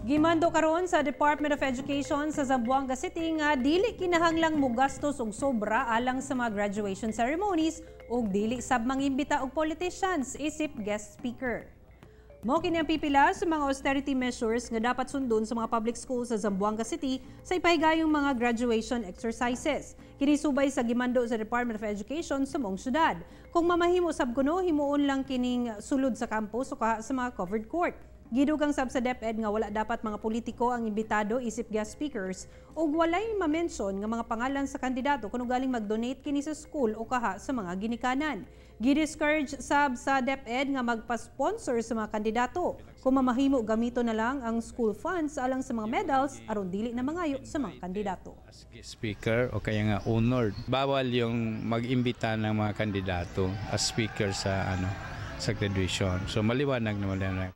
Gimando karon sa Department of Education sa Zamboanga City nga dili kinahanglang mogastos og sobra alang sa mga graduation ceremonies ug dili sab mangimbita og politicians isip guest speaker. Mao kini ang pipila sa mga austerity measures nga dapat sundon sa mga public schools sa Zamboanga City sa ipahigayong mga graduation exercises. Kini subay sa gimando sa Department of Education sa mong syudad. Kung mamahimo sab kuno himuon lang kining sulod sa campus o kaha sa mga covered court. Gidugang sab sa DepEd nga wala dapat mga politiko ang imbitado isip guest speakers ug walay ma-mention nga mga pangalan sa kandidato kuno galing mag-donate kini sa school o kaha sa mga ginikanan. Gi-discourage sab sa DepEd nga magpa-sponsor sa mga kandidato kung mamahimo gamito na lang ang school funds alang sa mga medals aron dili na mangayo sa mga kandidato. As guest speaker o kaya nga honored, bawal yung mag-imbita ng mga kandidato as speaker sa sa graduation. So maliwanag na.